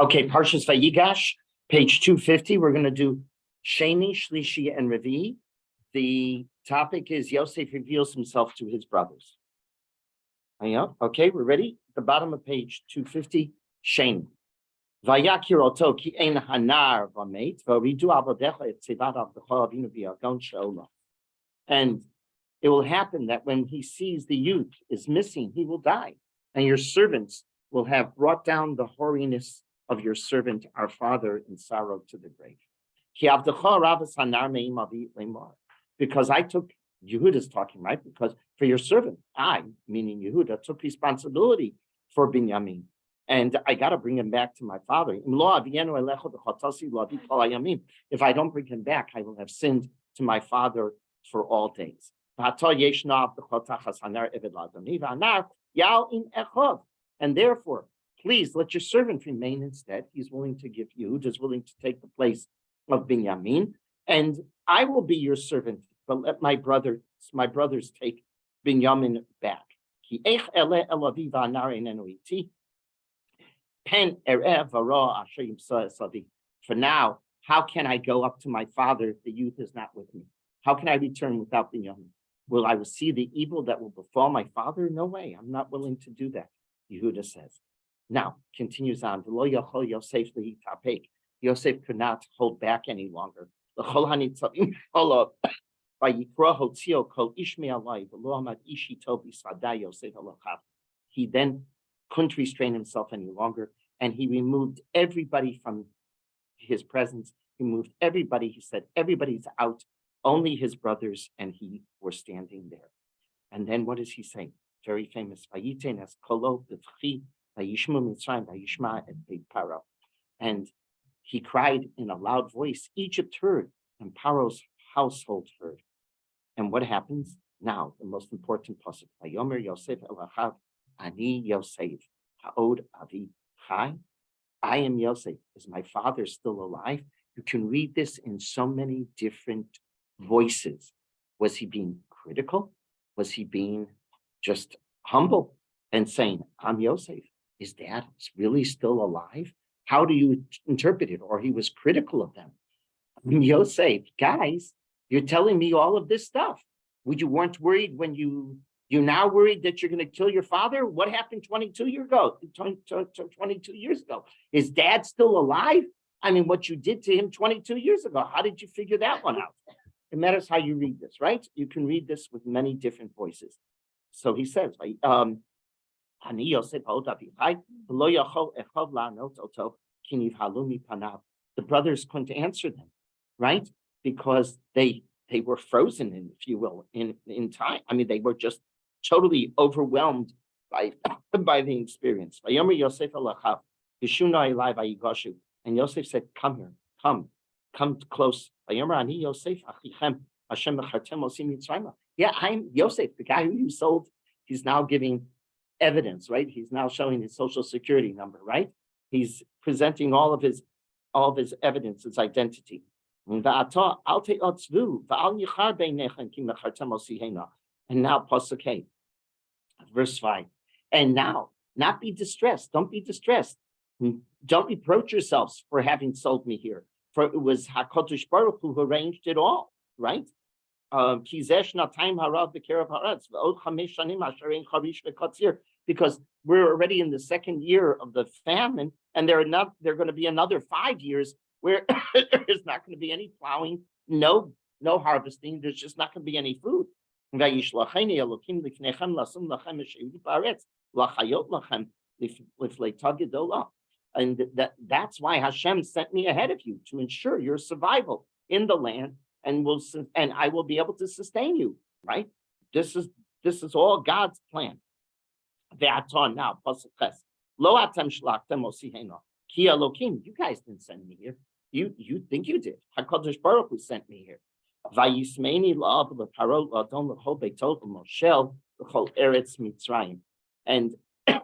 Okay, Parshas Vayigash, page 250. We're going to do Sheni, Shlishi, and Revi. The topic is Yosef reveals himself to his brothers. Okay, we're ready? At the bottom of page 250, Sheni. Vayakir oto ki ein hanar v'meit v'ridu avodecha et tzivat avdecha avinu v'yagon she'olah. And it will happen that when he sees the youth is missing, he will die. And your servants will have brought down the hoariness of your servant, our father, in sorrow to the grave. Because I took, Yehuda's talking, right? Because for your servant, I, meaning Yehuda, took responsibility for Binyamin. And I got to bring him back to my father. If I don't bring him back, I will have sinned to my father for all days. And therefore, please let your servant remain instead. He's willing to give Yehud, is willing to take the place of Binyamin, and I will be your servant, but let my brothers take Binyamin back. For now, how can I go up to my father if the youth is not with me? How can I return without Binyamin? Will I see the evil that will befall my father? No way. I'm not willing to do that, Yehuda says. Now, continues on. Yosef could not hold back any longer. He then couldn't restrain himself any longer, and he removed everybody from his presence. He moved everybody. He said, everybody's out. Only his brothers and he were standing there. And then what does he say? Very famous. And he cried in a loud voice. Egypt heard, and Paro's household heard. And what happens? Now, the most important pasuk. Vayomer Yosef elachav, ani Yosef, ha'od avi chai. I am Yosef. Is my father still alive? You can read this in so many different voices. Was he being critical? Was he being just humble and saying, I'm Yosef? Is Dad really still alive? How do you interpret it? Or he was critical of them. I'm Yosef, guys, you're telling me all of this stuff. You weren't worried when you're now worried that you're going to kill your father? What happened 22 years ago? Is Dad still alive? I mean, what you did to him 22 years ago, how did you figure that one out? It matters how you read this, right? You can read this with many different voices. So he says, the brothers couldn't answer them, right? Because they were frozen, if you will, in time. I mean, they were just totally overwhelmed by the experience. And Yosef said, come here, come close. Yeah, I'm Yosef, the guy who you sold. He's now giving evidence, right? He's now showing his social security number, right? He's presenting all of his evidence, his identity. And now, pasuk verse 5. And now, not be distressed. Don't be distressed. Don't reproach yourselves for having sold me here. For it was HaKadosh Baruch Hu who arranged it all, right? Because we're already in the second year of the famine, and there are going to be another 5 years where there's not going to be any plowing, no harvesting. There's just not going to be any food. And that's why Hashem sent me ahead of you, to ensure your survival in the land, and I will be able to sustain you, right? This is all God's plan. Now, Lo atem shlachtem osihena. Ki Elokim, you guys didn't send me here. You think you did. HaKadosh Baruch Hu sent me here. Vayismeini la'av leParo la'adon l'chol beitol l'moshel l'chol eretz Mitzrayim. And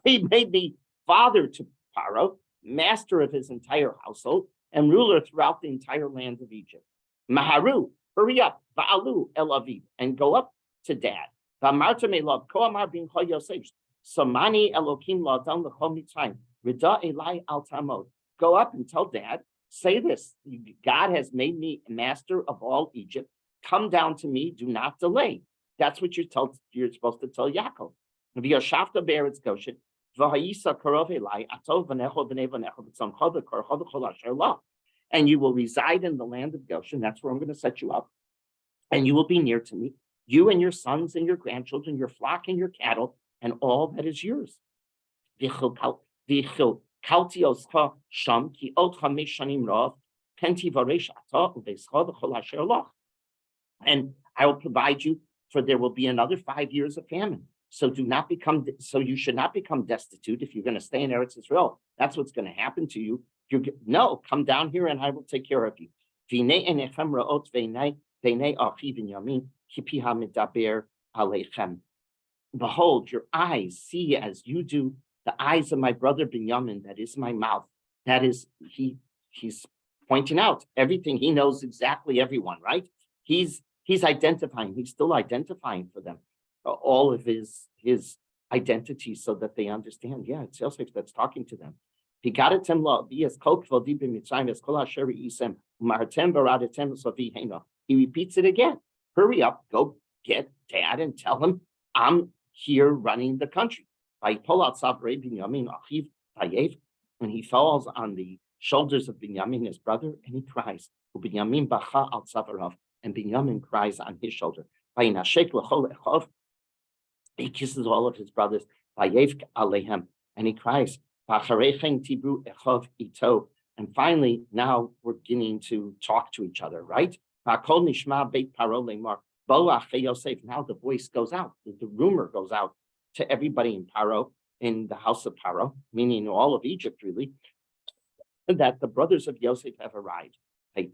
he made me father to Paro, master of his entire household, and ruler throughout the entire land of Egypt. Maharu, hurry up, Va'alu el Aviv, and go up to Dad. Va'amarta me'lav ko amar bin Yosef, Samani Elokim la'adon l'chol Mitzrayim, Rida elai al tamod. go up and tell Dad, say this, God has made me master of all Egypt. Come down to me, do not delay. That's what you're supposed to tell Yaakov. V'yashafta be'eretz Goshen, v'ha'isa karov elai, atov v'necho v'nei v'necho v'tzomcho v'korcho v'chol asher lo. And you will reside in the land of Goshen. That's where I'm going to set you up. And you will be near to me, you and your sons and your grandchildren, your flock and your cattle, and all that is yours. Sham ki od chamesh shanim rav, penti varesh ata uveischa v'chol asher lo. And I will provide you, for there will be another 5 years of famine. So you should not become destitute if you're going to stay in Eretz Israel. That's what's going to happen to you. No, come down here and I will take care of you. Behold, your eyes see as you do the eyes of my brother Binyamin, that is my mouth. That is, he's pointing out everything. He knows exactly everyone, right? He's identifying, he's still identifying for them all of his identity so that they understand, yeah, it's Yosef that's talking to them. He repeats it again. Hurry up, go get Dad and tell him I'm here running the country. And he falls on the shoulders of Binyamin, his brother, and he cries. And Binyamin cries on his shoulder. He kisses all of his brothers, and he cries. And finally, now we're beginning to talk to each other, right? Now the voice goes out, the rumor goes out to everybody in Paro, in the house of Paro, meaning all of Egypt, really, that the brothers of Yosef have arrived. And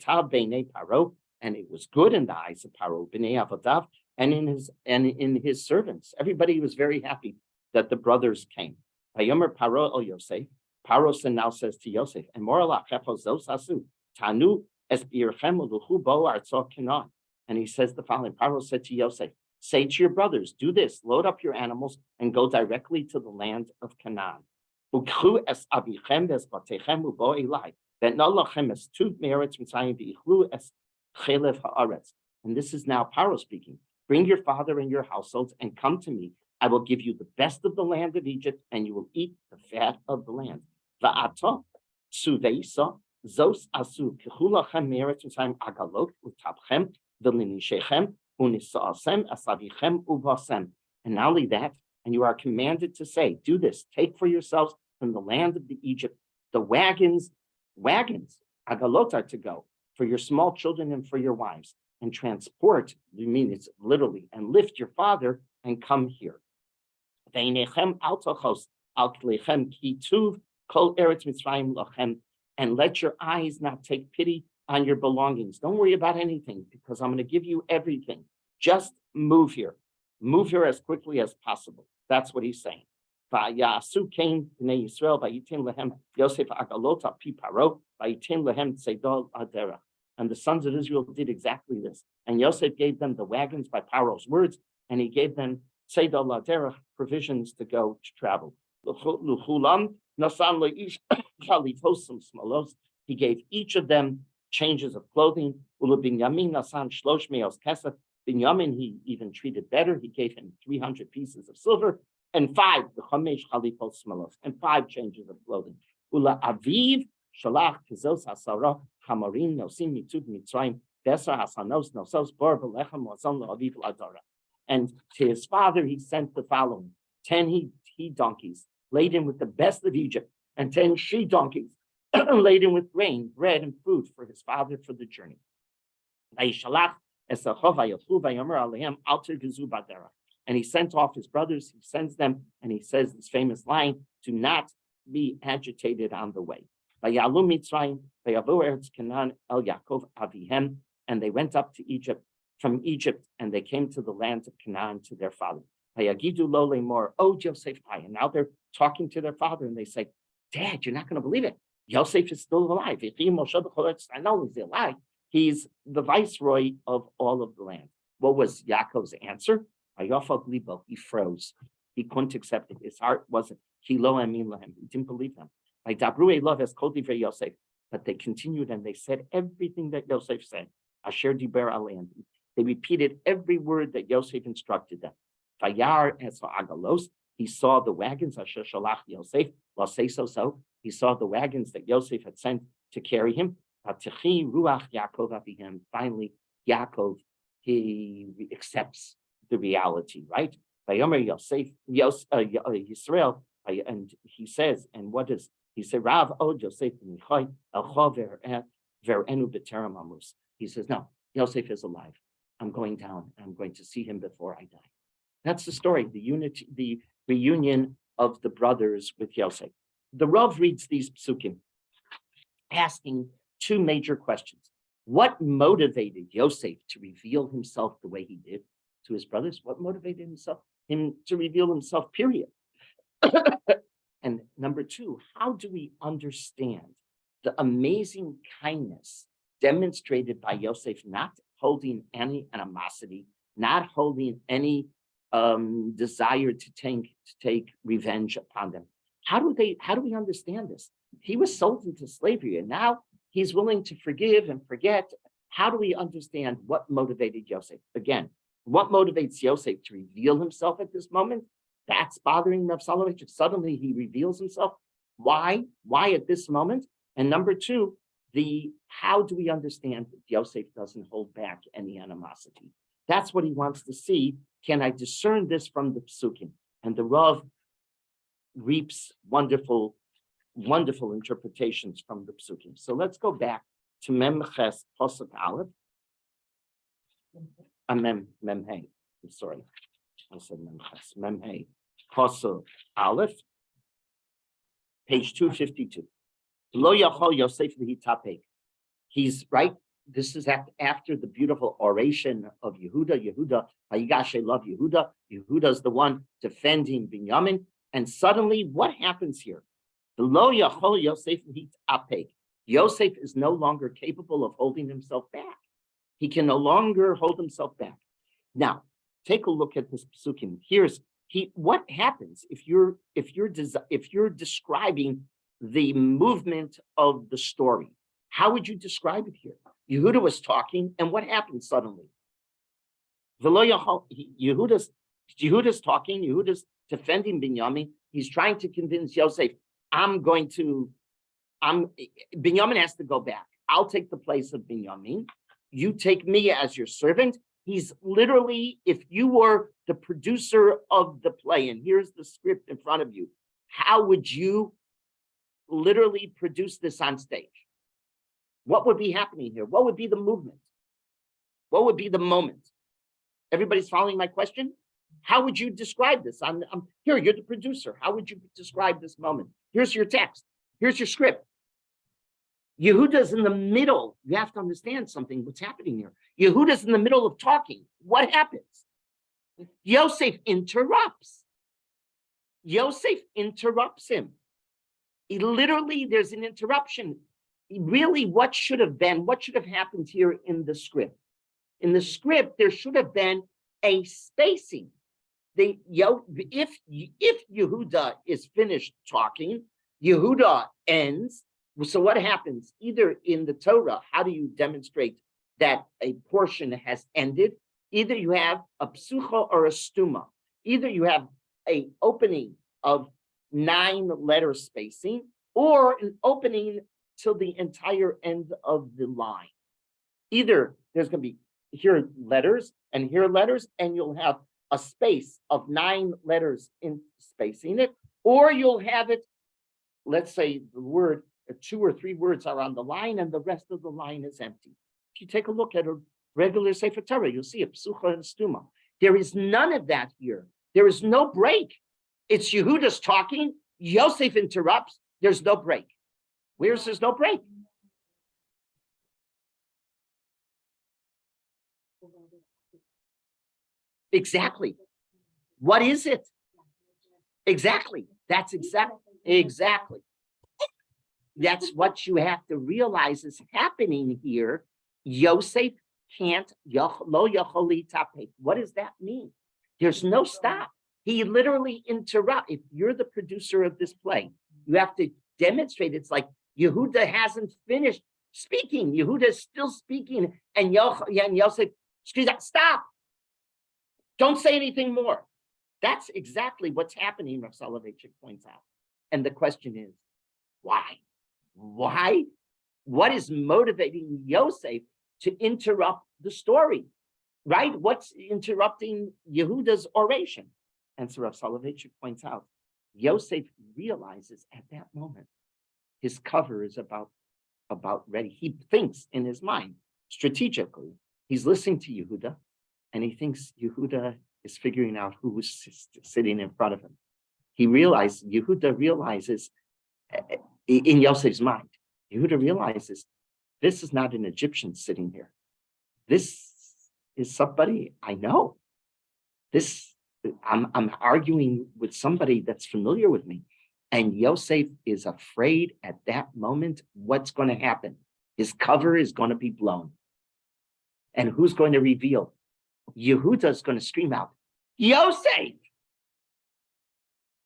it was good in the eyes of Paro, b'nei avodav, and in his servants. Everybody was very happy that the brothers came. Vayomer Paro el Yosef. Paro now says to Yosef, and tanu es birchem uluchu bo artzo Canaan. And he says the following: Paro said to Yosef, say to your brothers, do this: load up your animals and go directly to the land of Canaan. Ukchu es abichem es batechem ubo elai. That no lachem es tu meretz mitzayim v'ichlu es chelev haaretz. And this is now Paro speaking. Bring your father and your households and come to me. I will give you the best of the land of Egypt, and you will eat the fat of the land. Va'ata suveisa zos asu kechulachem meretz mitzayim agalot utapchem v'linishechem unisasem asavichem uvasem. And not only that, and you are commanded to say, do this: take for yourselves from the land of the Egypt the wagons, agalot are to go for your small children and for your wives, and transport, we mean it's literally, and lift your father and come here. And let your eyes not take pity on your belongings. Don't worry about anything, because I'm going to give you everything. Just move here. Move here as quickly as possible. That's what he's saying. And the sons of Israel did exactly this. And Yosef gave them the wagons by Paro's words, and he gave them Seidol Laderech, provisions to go to travel. He gave each of them changes of clothing. Binyamin, he even treated better. He gave him 300 pieces of silver and 5 changes of clothing. Ula aviv shalach kizos hasara hamarim nosim mitud mitzrayim besar hasanos nosos bor belechem wazon la'aviv ladara. And to his father he sent the following: 10 he donkeys laden with the best of Egypt, and 10 she donkeys laden with grain, bread, and food for his father for the journey. And he sent off his brothers, he sends them, and he says this famous line: do not be agitated on the way. And they went up to Egypt, from Egypt, and they came to the land of Canaan to their father. And now they're talking to their father, and they say, Dad, you're not going to believe it. Yosef is still alive. I know he's alive. He's the viceroy of all of the land. What was Yaakov's answer? He froze. He couldn't accept it. His heart wasn't. He didn't believe them. By Dabru love as Kol Divrei Yosef. But they continued and they said everything that Yosef said. Asher Diber Aleim. They repeated every word that Yosef instructed them. Vayar es agalos. He saw the wagons. Asher Shalach Yosef. So. He saw the wagons that Yosef had sent to carry him. Ruach Yaakov Avihem. Finally, Yaakov, he accepts the reality, right? Vayomer Yosef, Yisrael, and he says, and what is he said? Rav od Yosef Michai Elcha Verenu B'Terem Amus. He says, no, Yosef is alive. I'm going down. I'm going to see him before I die. That's the story. The reunion of the brothers with Yosef. The Rav reads these psukim, asking two major questions. What motivated Yosef to reveal himself the way he did to his brothers? What motivated him to reveal himself, period? And number two, how do we understand the amazing kindness demonstrated by Yosef, not holding any animosity, not holding any desire to take revenge upon them? How do we understand this? He was sold into slavery, and now he's willing to forgive and forget. How do we understand what motivated Yosef? Again, what motivates Yosef to reveal himself at this moment? That's bothering Rav Soloveitch. Suddenly he reveals himself. Why? Why at this moment? And number two, how do we understand that Yosef doesn't hold back any animosity? That's what he wants to see. Can I discern this from the psukim? And the Rav reaps wonderful interpretations from the psukim. So let's go back to Memches Pasuk Aleph. Mem Hey. I'm sorry, I said Memches. Mem Hey. Pasuk Aleph, page 252. Lo Yachol Yosef V'Hitapek. He's right. This is after the beautiful oration of Yehuda. Vayigash love Yehuda. Yehuda's the one defending Binyamin. And suddenly, what happens here? The Lo Yachol Yosef V'Hitapek. Yosef is no longer capable of holding himself back. He can no longer hold himself back. Now, take a look at this psukim. What happens if you're describing the movement of the story? How would you describe it here? Yehuda was talking, and what happened suddenly? Yehuda's talking. Yehuda's defending Binyamin. He's trying to convince Yosef, Binyamin has to go back. I'll take the place of Binyamin. You take me as your servant. He's literally, if you were the producer of the play, and here's the script in front of you, how would you literally produce this on stage? What would be happening here? What would be the movement? What would be the moment? Everybody's following my question? How would you describe this? I'm here, you're the producer. How would you describe this moment? Here's your text. Here's your script. Yehuda's in the middle. You have to understand something, what's happening here. Yehuda's in the middle of talking. What happens? Yosef interrupts. Yosef interrupts him. There's an interruption. Really, what should have happened here in the script? In the script, there should have been a spacing. If Yehuda is finished talking, Yehuda ends. So what happens? Either in the Torah, how do you demonstrate that a portion has ended? Either you have a psucha or a stuma. Either you have an opening of 9-letter spacing or an opening till the entire end of the line. Either there's going to be here letters, and you'll have a space of 9 letters in spacing it, or you'll have it, let's say the word, 2 or 3 words are on the line and the rest of the line is empty. If you take a look at a regular Sefer Torah, you'll see a psucha and a stuma. There is none of that here. There is no break. It's Yehuda's talking, Yosef interrupts, there's no break. Where's there's no break? Exactly. What is it? Exactly. That's exactly. That's what you have to realize is happening here. Yosef can't, lo yacholi tapek. What does that mean? There's no stop. He literally interrupts. If you're the producer of this play, you have to demonstrate. It's like Yehuda hasn't finished speaking. Yehuda is still speaking, and Yosef, stop! Don't say anything more. That's exactly what's happening, Rav Soloveitchik points out. And the question is, why? Why? What is motivating Yosef to interrupt the story? Right? What's interrupting Yehuda's oration? And so Rav Soloveitchik points out, Yosef realizes at that moment his cover is about ready. He thinks in his mind, strategically, he's listening to Yehuda, and he thinks Yehuda is figuring out who's sitting in front of him. Yehuda realizes in Yosef's mind, Yehuda realizes this is not an Egyptian sitting here. This is somebody I know. I'm arguing with somebody that's familiar with me. And Yosef is afraid at that moment what's going to happen. His cover is going to be blown. And who's going to reveal? Yehuda is going to scream out, Yosef!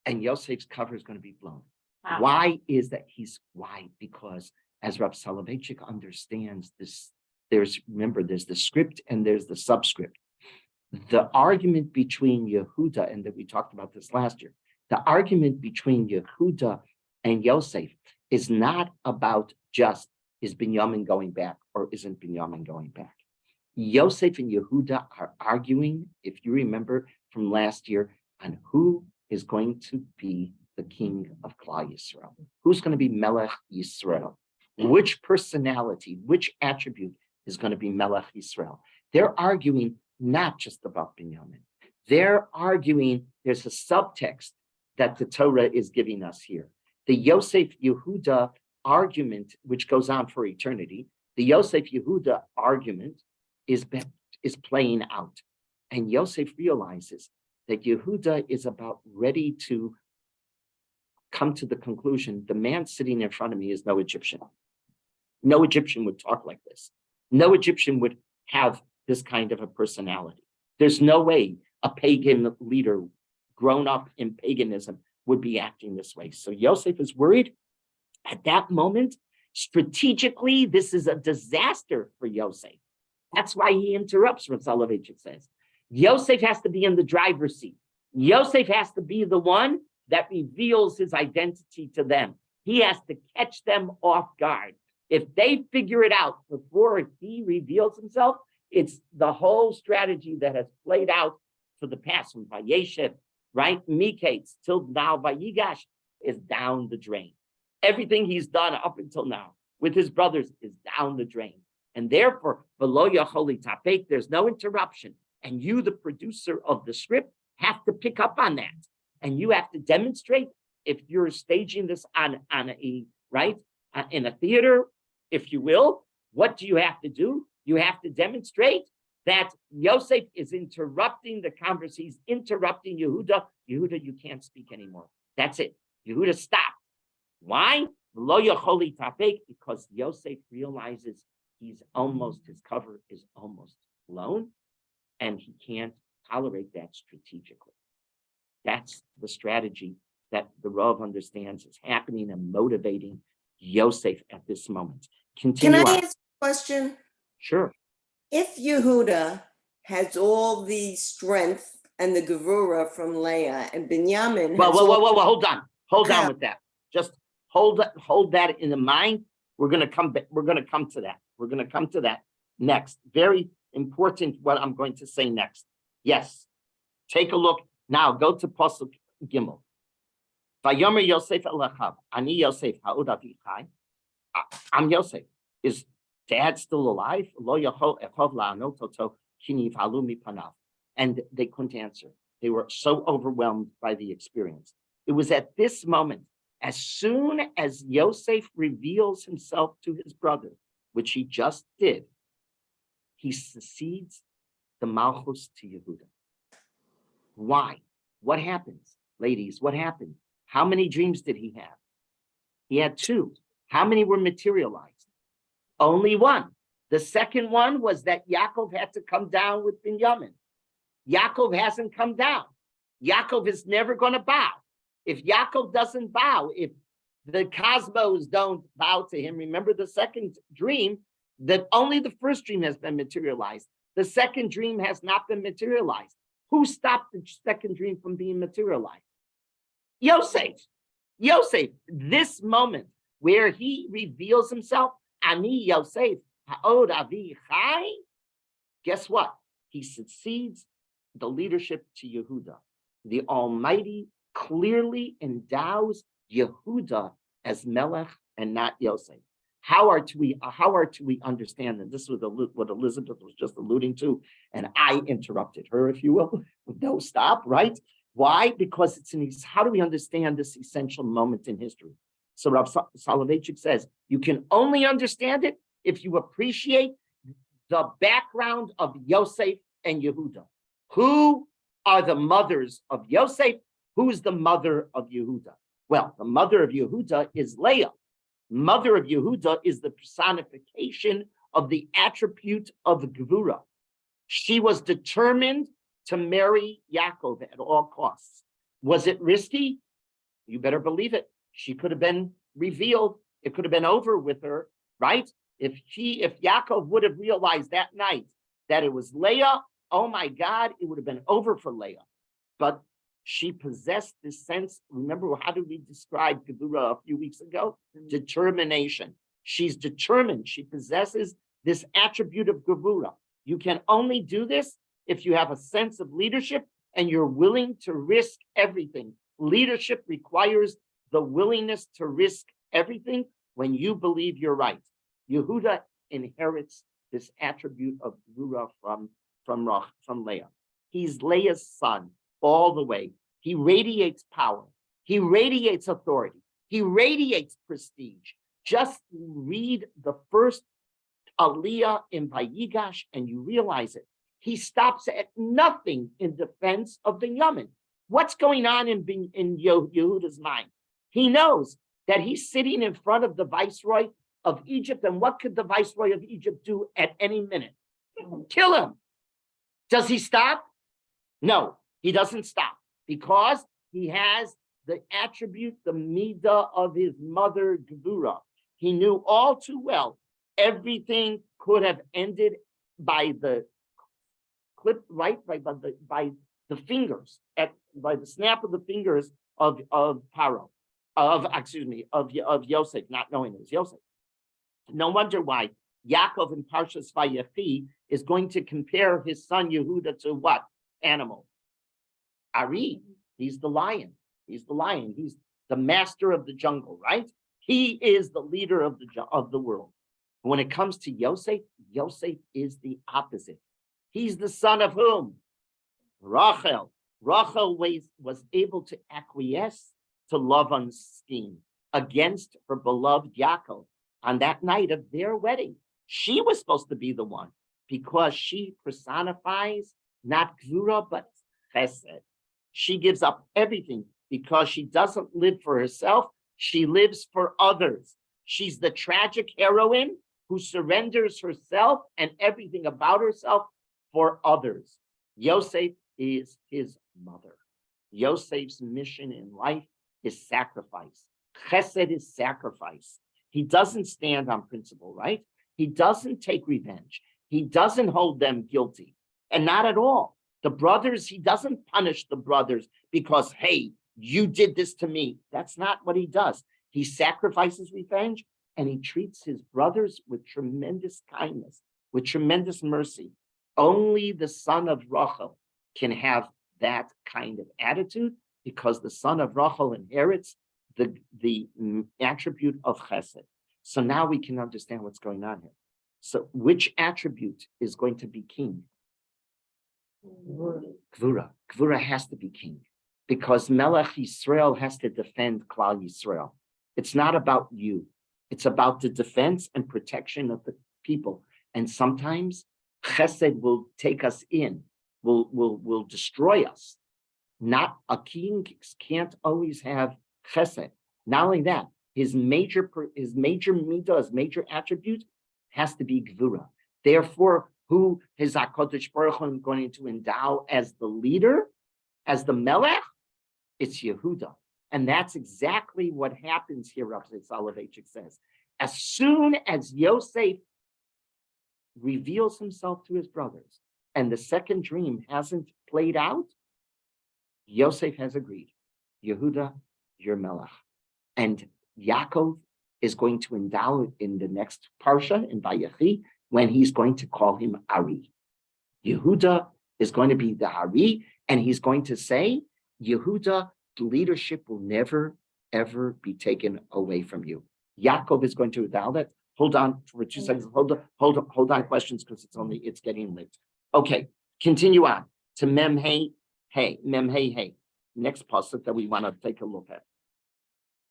And Yosef's cover is going to be blown. Wow. Why is that? Why? Because as Rav Soloveitchik understands this, there's the script and there's the subscript. The argument between Yehuda, and that we talked about this last year, the argument between Yehuda and Yosef is not about just is Binyamin going back or isn't Binyamin going back. Yosef and Yehuda are arguing, if you remember from last year, on who is going to be the king of Klal Yisrael. Who's going to be Melech Yisrael? Which personality, which attribute is going to be Melech Yisrael? They're arguing not just about Binyamin. They're arguing, there's a subtext that the Torah is giving us here. The Yosef Yehuda argument, which goes on for eternity, the Yosef Yehuda argument is playing out. And Yosef realizes that Yehuda is about ready to come to the conclusion, the man sitting in front of me is no Egyptian. No Egyptian would talk like this. No Egyptian would have this kind of a personality. There's no way a pagan leader grown up in paganism would be acting this way. So Yosef is worried at that moment. Strategically, this is a disaster for Yosef. That's why he interrupts, Rav Soloveitchik says. Yosef has to be in the driver's seat. Yosef has to be the one that reveals his identity to them. He has to catch them off guard. If they figure it out before he reveals himself, it's the whole strategy that has played out for the past from Vayeshev, right? Miketz till now, Vayigash is down the drain. Everything he's done up until now with his brothers is down the drain. And therefore, v'lo yachol litapek, there's no interruption. And you, the producer of the script, have to pick up on that. And you have to demonstrate, if you're staging this on a, right, in a theater, if you will, what do you have to do? You have to demonstrate that Yosef is interrupting the conversation. He's interrupting Yehuda. Yehuda, you can't speak anymore. That's it. Yehuda, stop. Why? Because Yosef realizes his cover is almost blown, and he can't tolerate that strategically. That's the strategy that the Rav understands is happening and motivating Yosef at this moment. Continue. Can I ask a question? Sure. If Yehuda has all the strength and the gevura from Leah, and Binyamin has hold on with that. Just hold that in the mind. We're going to come to that. We're going to come to that next. Very important what I'm going to say next. Yes. Take a look. Now go to Pasuk Gimel. Vayomer Yosef Elachav, Ani Yosef Ha'od Avichai. I'm Yosef. Is Dad still alive? Lo Yachol Echov La'anot Oto Ki Nivhalu Mipanav. And they couldn't answer. They were so overwhelmed by the experience. It was at this moment, as soon as Yosef reveals himself to his brother, which he just did, he succeeds the Malchus to Yehuda. Why? What happens? Ladies, what happened? How many dreams did he have? He had 2. How many were materialized? Only 1. The second one was that Yaakov had to come down with Binyamin. Yaakov hasn't come down. Yaakov is never going to bow. If Yaakov doesn't bow, if The cosmos don't bow to him. Remember the second dream, that only the first dream has been materialized. The second dream has not been materialized. Who stopped the second dream from being materialized? Yosef. Yosef, this moment where he reveals himself, Ani Yosef, Ha'od Avi Chai, guess what? He succeeds the leadership to Yehuda. The Almighty clearly endows Yehuda as Melech and not Yosef. How are we understand that? This was what Elizabeth was just alluding to, and I interrupted her, if you will, with no stop, right? Why? Because how do we understand this essential moment in history? So Rav Soloveitchik says, you can only understand it if you appreciate the background of Yosef and Yehuda. Who are the mothers of Yosef? Who is the mother of Yehuda? Well, the mother of Yehuda is Leah. Mother of Yehuda is the personification of the attribute of Gevura. She was determined to marry Yaakov at all costs. Was it risky? You better believe it. She could have been revealed. It could have been over with her, right? If Yaakov would have realized that night that it was Leah, oh my God, it would have been over for Leah. But she possessed this sense. Remember, how did we describe Gevura a few weeks ago? Determination. She's determined. She possesses this attribute of Gevura. You can only do this if you have a sense of leadership and you're willing to risk everything. Leadership requires the willingness to risk everything when you believe you're right. Yehuda inherits this attribute of Gevura from Leah. He's Leah's son all the way. He radiates power. He radiates authority. He radiates prestige. Just read the first Aliyah in Vayigash and you realize it. He stops at nothing in defense of Binyamin. What's going on in Yehuda's mind? He knows that he's sitting in front of the viceroy of Egypt, and what could the viceroy of Egypt do at any minute? Kill him. Does he stop? No, he doesn't stop, because he has the attribute, the midah of his mother Gevura. He knew all too well everything could have ended by the clip, right, by the fingers, by the snap of the fingers of Paro, of Yosef, not knowing it was Yosef. No wonder why Yaakov in Parshas Vayechi is going to compare his son Yehuda to what animal? Ari. He's the lion. He's the lion. He's the master of the jungle, right? He is the leader of the world. When it comes to Yosef, Yosef is the opposite. He's the son of whom? Rachel. Rachel was able to acquiesce to Lavan's scheme against her beloved Yaakov on that night of their wedding. She was supposed to be the one, because she personifies not Gvura, but Chesed. She gives up everything because she doesn't live for herself. She lives for others. She's the tragic heroine who surrenders herself and everything about herself for others. Yosef is his mother. Yosef's mission in life is sacrifice. Chesed is sacrifice. He doesn't stand on principle, right? He doesn't take revenge. He doesn't hold them guilty. And not at all. The brothers, he doesn't punish the brothers because, hey, you did this to me. That's not what he does. He sacrifices revenge, and he treats his brothers with tremendous kindness, with tremendous mercy. Only the son of Rachel can have that kind of attitude, because the son of Rachel inherits the attribute of Chesed. So now we can understand what's going on here. So which attribute is going to be king? Gvura. Gvura has to be king, because Melech Yisrael has to defend Klal Yisrael. It's not about you. It's about the defense and protection of the people. And sometimes Chesed will take us in, will destroy us. Not a king can't always have Chesed. Not only that, his major midah, his major attribute has to be Gvura. Therefore, who is HaKadosh Baruch Hu going to endow as the leader, as the Melech? It's Yehuda. And that's exactly what happens here, Rav Soloveitchik says. As soon as Yosef reveals himself to his brothers and the second dream hasn't played out, Yosef has agreed. Yehuda, you're Melech. And Yaakov is going to endow in the next parsha in Vayechi when he's going to call him Ari. Yehuda is going to be the Ari, and he's going to say, Yehuda, the leadership will never, ever be taken away from you. Yaakov is going to endow that. Hold on for 2 seconds. Hold on questions because it's getting late. Okay, continue on to Mem Hey Hey. Next pasuk that we want to take a look at.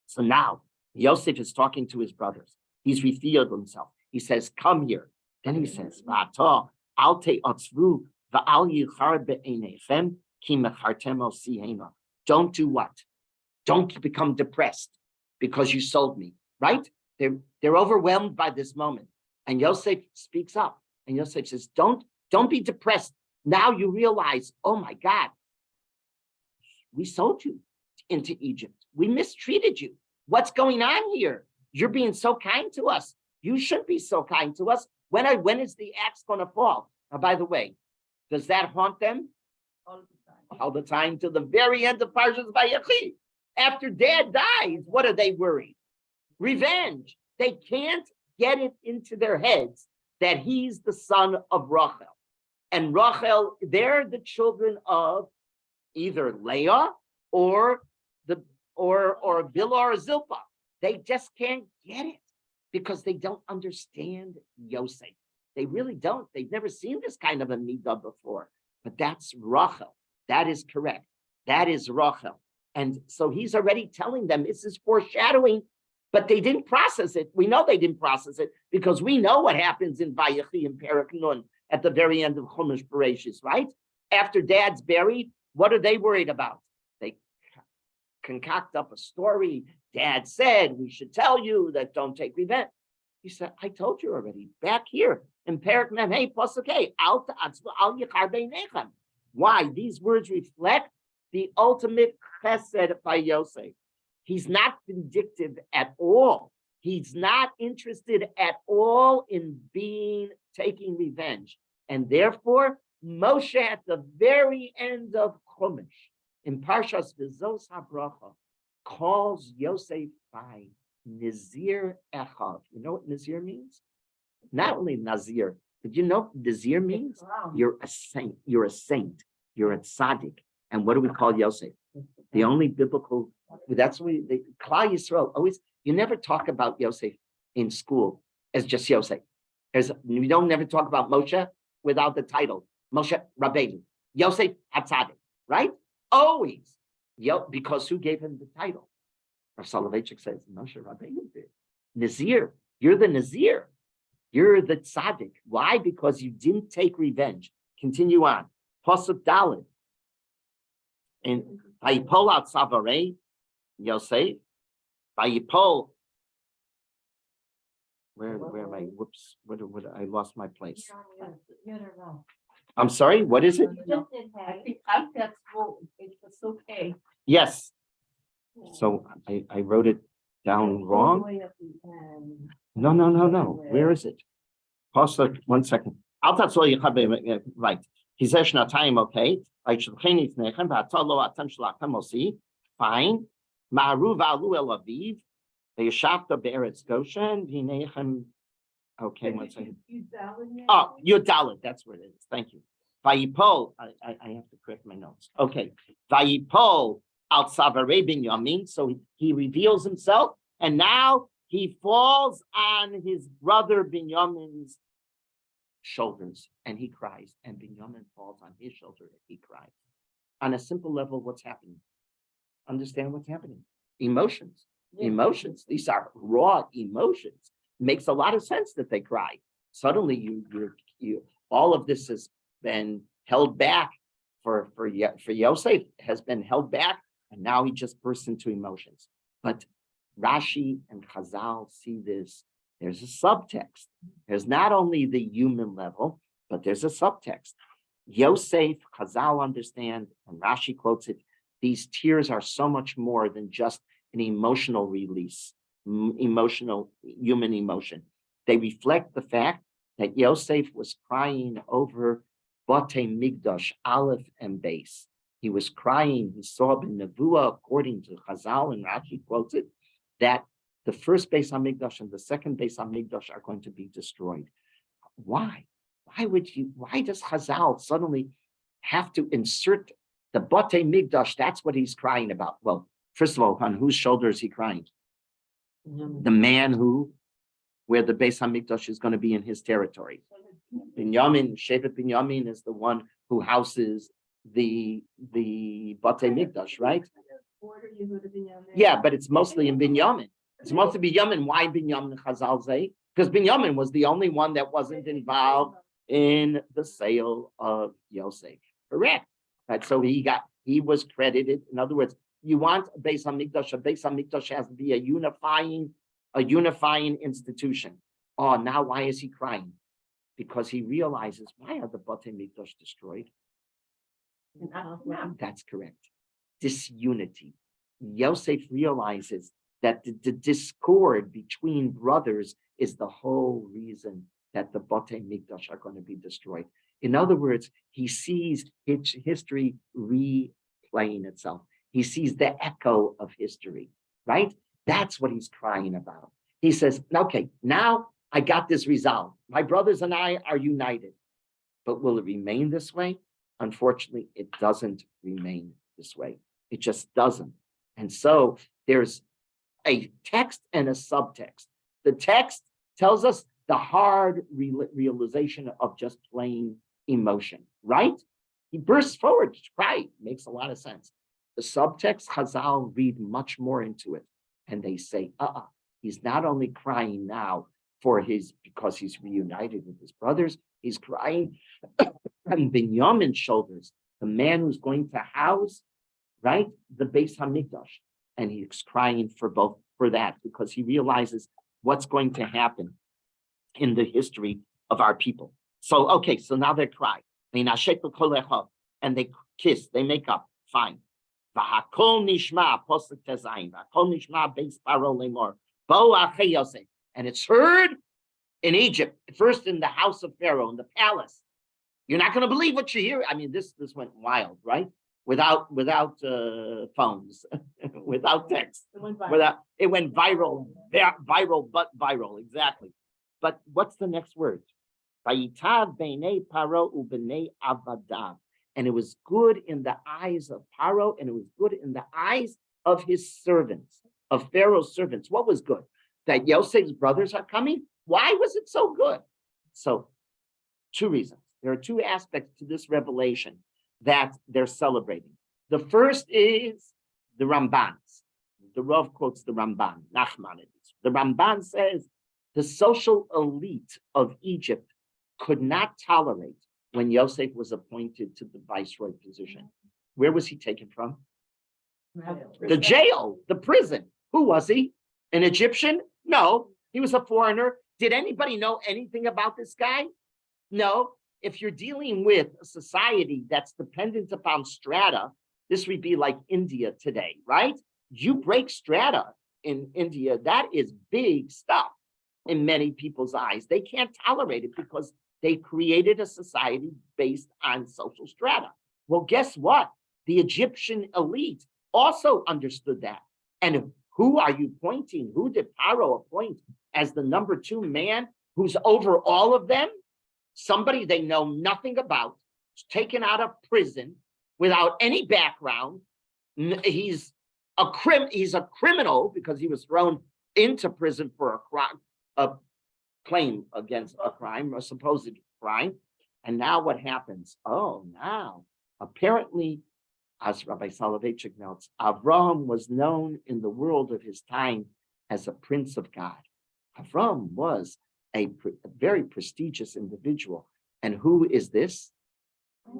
So now Yosef is talking to his brothers. He's revealed himself. He says, "Come here." Then he says, "Va'ata al te'atzvu va'al yichar be'einechem ki mechartem al sihena." Don't do what? Don't become depressed because you sold me. Right? They're overwhelmed by this moment. And Yosef speaks up. And Yosef says, don't be depressed. Now you realize, oh my God, we sold you into Egypt. We mistreated you. What's going on here? You're being so kind to us. You should be so kind to us. When is the axe going to fall? Now, by the way, does that haunt them? All the time till the very end of Parshas Vayechi. After Dad dies, what are they worried? Revenge. They can't get it into their heads that he's the son of Rachel. And Rachel, they're the children of either Leah or Bilhah or Zilpah. They just can't get it because they don't understand Yosef. They really don't. They've never seen this kind of a midah before. But that's Rachel. That is correct. That is Rachel. And so he's already telling them this is foreshadowing, but they didn't process it. We know they didn't process it because we know what happens in Vayechi and Perek Nun at the very end of Chumash Bereshis, right? After Dad's buried, what are they worried about? They concoct up a story. Dad said, we should tell you that don't take revenge. He said, I told you already, back here in Perek Mem Hey Pasuk Hey, al ta'atzvu al yichar beinechem. Why? These words reflect the ultimate chesed by Yosef. He's not vindictive at all. He's not interested at all in taking revenge. And therefore, Moshe at the very end of Chumash, in Parshas V'zos HaBracha, calls Yosef by Nazir Echad. You know what Nazir means? Not only Nazir, but you know what Nazir means? You're a saint. You're a saint. You're a tzaddik. And what do we call Yosef? The only biblical, that's what Klal Yisrael always, you never talk about Yosef in school as just Yosef. We don't never talk about Moshe without the title, Moshe Rabbeinu, Yosef HaTzadik, right? Always. Because who gave him the title? Rav Soloveitchik says, Moshe Rabbeinu did. Nazir, you're the Nazir. You're the tzaddik. Why? Because you didn't take revenge. Continue on. Pasuk Daled. And Vayipol at Savarei, Yosef. Vayipol. Where am I? Whoops! What I lost my place. I'm sorry. What is it? I think that's it's okay. Yes. So I wrote it down wrong. No. Where is it? Pasuk. 1 second. Right. He says time. Okay. Fine. Ma'aruv alu el aviv. Yeshafta be'eretz Goshen. Okay, 1 second. Oh, Yudalit. That's where it is. Thank you. Vayipol. I have to correct my notes. Okay. Vayipol al Savarei Binyamin. So he reveals himself, and now he falls on his brother Binyamin's shoulders, and he cries. And Binyamin falls on his shoulder, and he cries. On a simple level, what's happening? Understand what's happening? Emotions. Emotions. These are raw emotions. Makes a lot of sense that they cry. Suddenly, you all of this has been held back for Yosef, has been held back, and now he just bursts into emotions. But Rashi and Chazal see this. There's a subtext. There's not only the human level, but there's a subtext. Yosef, Chazal understand, and Rashi quotes it. these tears are so much more than just an emotional release, emotional human emotion. They reflect the fact that Yosef was crying over Bate Migdash, Aleph and Beis. He was crying. He saw in Nevuah, according to Chazal, and Rashi quotes it, that the first Beis Hamikdash and the second Beis Hamikdash are going to be destroyed. Why? Why does Chazal suddenly have to insert the Bate Migdash? That's what he's crying about. Well, first of all, on whose shoulder is he crying? The man where the Beis Hamikdash is going to be in his territory. Binyamin, Shevet Binyamin is the one who houses the Bate Migdash, right? Yeah, but it's mostly in Binyamin. It's mostly Binyamin. Why Binyamin, Chazal say? Because Binyamin was the only one that wasn't involved in the sale of Yosef. Correct. Right. So he was credited. In other words, you want a Beis Hamikdash has to be a unifying institution. Oh, now why is he crying? Because he realizes, why are the Bate Mikdash destroyed? That's correct. Disunity. Yosef realizes that the discord between brothers is the whole reason that the Bate Mikdash are going to be destroyed. In other words, he sees history replaying itself. He sees the echo of history, right? That's what he's crying about. He says, okay, now I got this resolved. My brothers and I are united. But will it remain this way? Unfortunately, it doesn't remain this way. It just doesn't. And so there's a text and a subtext. The text tells us the hard realization of just plain emotion, right? He bursts forward to cry. Makes a lot of sense. The subtext, Chazal read much more into it. And they say, he's not only crying now because he's reunited with his brothers, he's crying on Binyamin's shoulders, the man who's going to house, right, the Beis Hamikdash. And he's crying for that, because he realizes what's going to happen in the history of our people. So, okay, so now they cry. And they kiss, they make up, fine. V'hakol nishma, posuk tezayin, v'hakol nishma beis paro lemor, bo achei Yosef. And it's heard in Egypt, first in the house of Pharaoh, in the palace. You're not going to believe what you hear. I mean, this went wild, right? Without phones, without text, it went viral, exactly. But what's the next word? Vayitav beinei paro ubnei avadav. And it was good in the eyes of Paro, and it was good in the eyes of his servants, of Pharaoh's servants. What was good? That Yosef's brothers are coming? Why was it so good? So, two reasons. There are two aspects to this revelation that they're celebrating. The first is the Rambans. The Rav quotes the Ramban, Nachmanides. The Ramban says the social elite of Egypt could not tolerate when Yosef was appointed to the viceroy position. Where was he taken from? The jail, the prison. Who was he? An Egyptian? No, he was a foreigner. Did anybody know anything about this guy? No. If you're dealing with a society that's dependent upon strata, this would be like India today, right? You break strata in India, that is big stuff in many people's eyes. They can't tolerate it because they created a society based on social strata. Well, guess what? The Egyptian elite also understood that. And who are you pointing? Who did Paro appoint as the number 2 man who's over all of them? Somebody they know nothing about, taken out of prison without any background. He's a criminal because he was thrown into prison for a claim against a crime, a supposed crime. And now what happens? Oh, now apparently, as Rabbi Soloveitchik notes, Avram was known in the world of his time as a prince of God. Avram was a very prestigious individual. And who is this?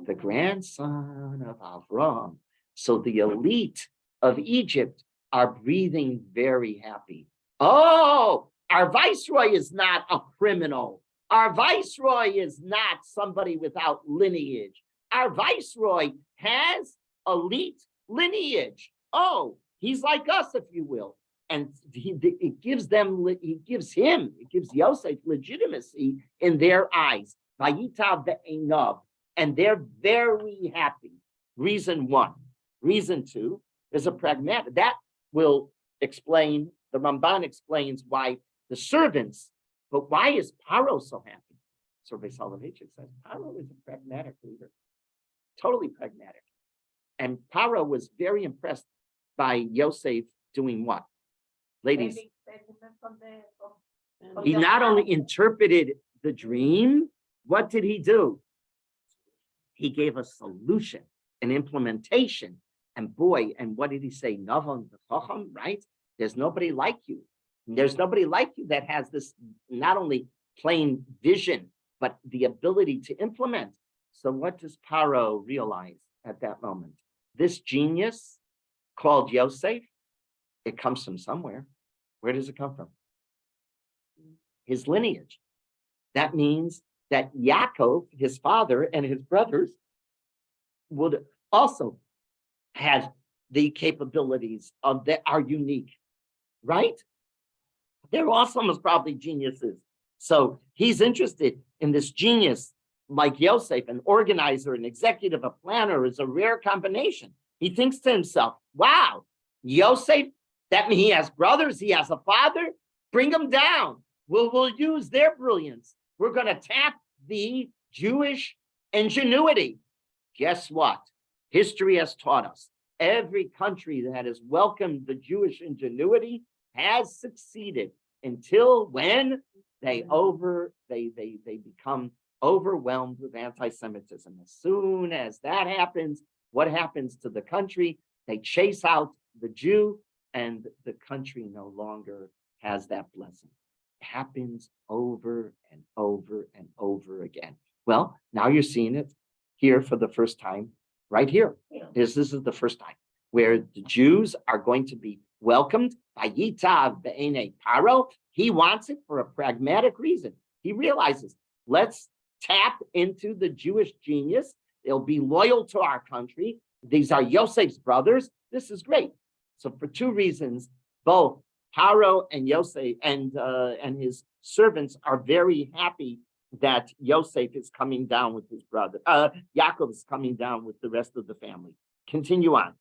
The grandson of Avram. So the elite of Egypt are breathing very happy. Oh, our viceroy is not a criminal. Our viceroy is not somebody without lineage. Our viceroy has elite lineage. Oh, he's like us, if you will. And it gives Yosef legitimacy in their eyes. Vayita ve'enav. And they're very happy. Reason one. Reason two is a pragmatic. That will explain, the Ramban explains why the servants, but why is Paro so happy? So Rabbi Soloveitchik says, Paro is a pragmatic leader. Totally pragmatic. And Paro was very impressed by Yosef doing what? Ladies, he not only interpreted the dream, what did he do? He gave a solution, an implementation. And boy, and what did he say? Navam v'chacham, right? There's nobody like you. There's nobody like you that has this not only plain vision, but the ability to implement. So what does Paro realize at that moment? This genius called Yosef, it comes from somewhere. Where does it come from? His lineage. That means that Yaakov, his father, and his brothers would also have the capabilities of that are unique, right? They're also most probably geniuses. So he's interested in this genius like Yosef, an organizer, an executive, a planner is a rare combination. He thinks to himself, wow, Yosef, that means he has brothers, he has a father, bring them down. We'll use their brilliance. We're going to tap the Jewish ingenuity. Guess what? History has taught us every country that has welcomed the Jewish ingenuity has succeeded until when they become overwhelmed with anti-Semitism. As soon as that happens, what happens to the country? They chase out the Jew, and the country no longer has that blessing. It happens over and over and over again. Well, now you're seeing it here for the first time, right here. This is the first time where the Jews are going to be welcomed by Yitav Be'ene Paro. He wants it for a pragmatic reason. He realizes, let's tap into the Jewish genius. They'll be loyal to our country. These are Yosef's brothers. This is great. So for two reasons, both Paro and Yosef and his servants are very happy that Yosef is coming down with his brother. Yaakov is coming down with the rest of the family. Continue on.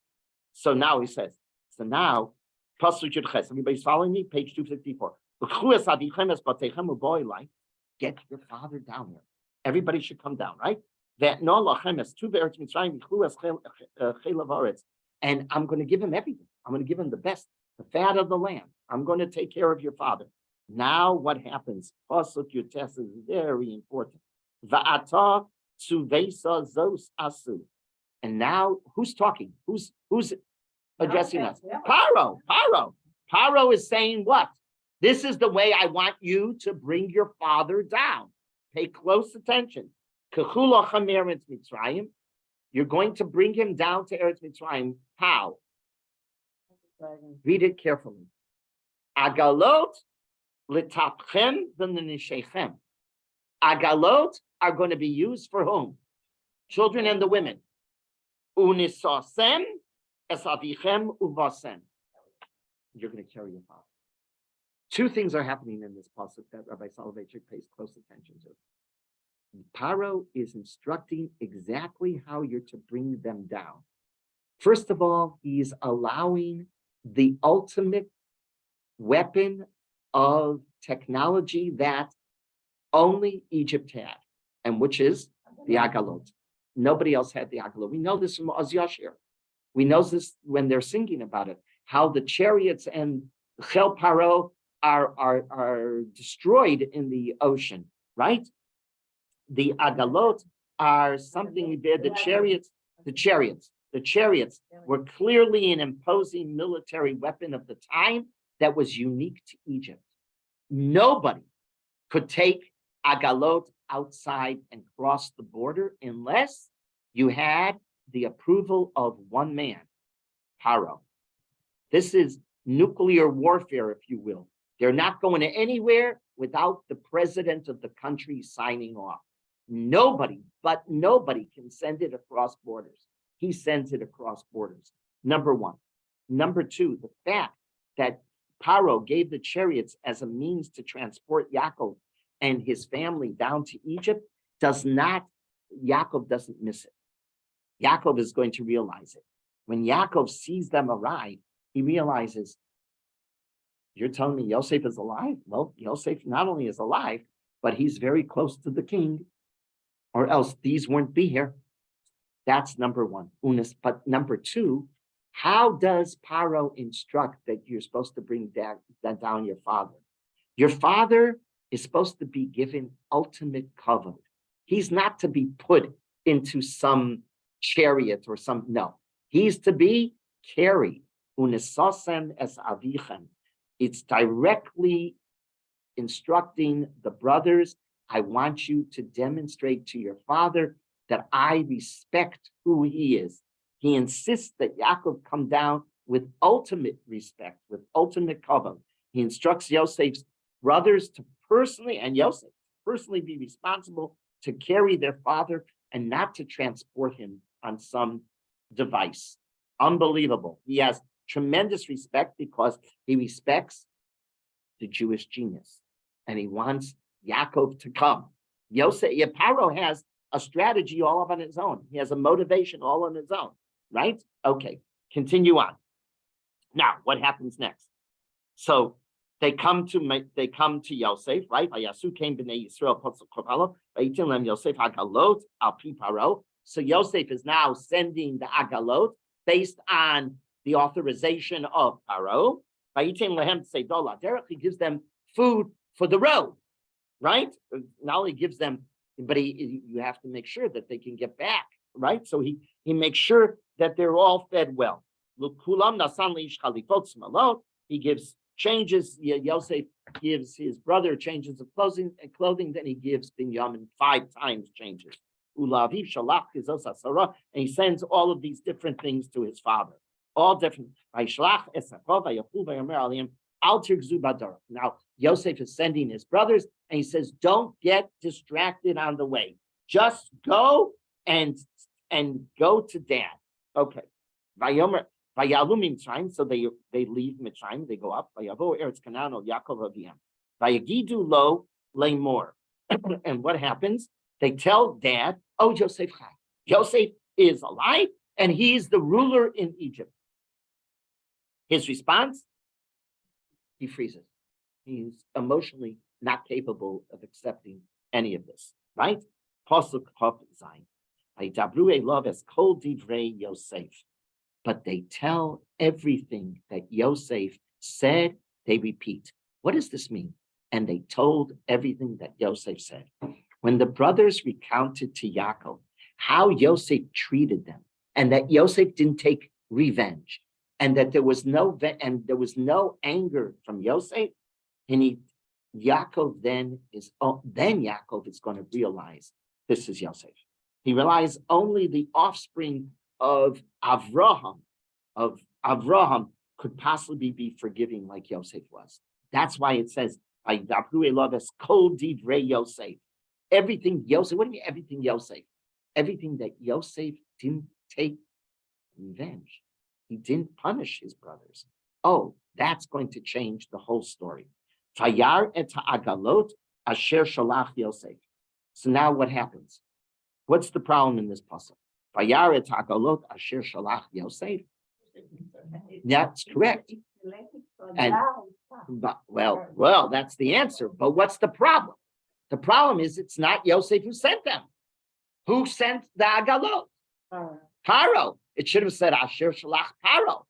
So now he says, so now, everybody's following me? Page 254. Get your father down here. Everybody should come down, right? And I'm going to give him everything. I'm going to give him the best, the fat of the land. I'm going to take care of your father. Now what happens? Pasuk Yutes is very important. Va'ata tzuvesa zos asu. And now who's talking? Who's addressing us? Paro. Paro is saying what? This is the way I want you to bring your father down. Pay close attention. You're going to bring him down to Eretz Mitzrayim. How? Read it carefully. Agalot litapchem v'nishechem. Agalot are going to be used for whom? Children and the women. Unisosem es avichem uvasem. You're going to carry your father. Two things are happening in this pasuk that Rabbi Soloveitchik pays close attention to. Paro is instructing exactly how you're to bring them down. First of all, he's allowing the ultimate weapon of technology that only Egypt had, and which is the Agalot. Nobody else had the Agalot. We know this from Oz Yashir. We know this when they're singing about it, how the chariots and Chel Paro are destroyed in the ocean, right? The Agalot are something there. The chariots were clearly an imposing military weapon of the time that was unique to Egypt. Nobody could take Agalot outside and cross the border unless you had the approval of one man, Paro. This is nuclear warfare, if you will. They're not going anywhere without the president of the country signing off. Nobody can send it across borders. He sends it across borders. number one. Number two, the fact that Paro gave the chariots as a means to transport Yaakov and his family down to Egypt Yaakov doesn't miss it. Yaakov is going to realize it. When Yaakov sees them arrive, he realizes, you're telling me Yosef is alive? Well, Yosef not only is alive, but he's very close to the king, or else these wouldn't be here. That's number one. But number two, how does Paro instruct that you're supposed to bring down your father? Your father is supposed to be given ultimate cover. He's not to be put into some chariot or no. He's to be carried. Unisosem es avichem. It's directly instructing the brothers, I want you to demonstrate to your father that I respect who he is. He insists that Yaakov come down with ultimate respect, with ultimate kavod. He instructs Yosef's brothers to personally be responsible to carry their father and not to transport him on some device. Unbelievable. He has tremendous respect because he respects the Jewish genius and he wants Yaakov to come. Paro has a strategy all up on his own. He has a motivation all on his own, right? Okay, continue on. Now, what happens next? So they come to Yosef, right? So Yosef is now sending the agalot based on the authorization of Paro. He gives them food for the road, right? Not only gives them, but you have to make sure that they can get back, right? So he makes sure that they're all fed well. He gives changes. Yosef gives his brother changes of clothing, then he gives Binyamin 5 times changes. And he sends all of these different things to his father. All different. Now, Yosef is sending his brothers, and he says, don't get distracted on the way. Just go and go to dad. Okay. So they leave Mitzrayim, they go up. And what happens? They tell dad, oh, Yosef is alive, and he's the ruler in Egypt. His response, he freezes. He's emotionally not capable of accepting any of this, right? Pasuk Chav Zayin. Vayidabru Elav es kol divrei Yosef. But they tell everything that Yosef said, they repeat. What does this mean? And they told everything that Yosef said. When the brothers recounted to Yaakov how Yosef treated them, and that Yosef didn't take revenge, and that there was no anger from Yosef, and Yaakov is going to realize this is Yosef. He realized only the offspring of Avraham could possibly be forgiving like Yosef was. That's why it says, Yosef. Everything Yosef, what do you mean everything Yosef? Everything that Yosef didn't take revenge. He didn't punish his brothers. Oh, that's going to change the whole story. Fayar et ha'agalot asher shalach Yosef. So now what happens? What's the problem in this pasuk? Fayar et ha'agalot asher shalach Yosef. That's correct. And well, that's the answer. But what's the problem? The problem is it's not Yosef who sent them. Who sent the agalot? Paro. It should have said Asher Shalach Paro,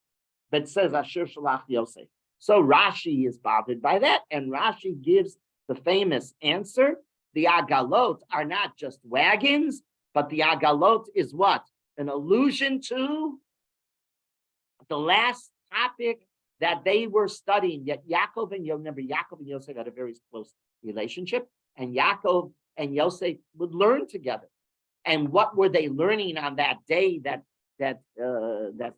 but it says Asher Shalach Yosef. So Rashi is bothered by that, and Rashi gives the famous answer. The agalot are not just wagons, but the agalot is what? An allusion to the last topic that they were studying. Yet Yaakov and Yosef had a very close relationship, and Yaakov and Yosef would learn together. And what were they learning on that day? That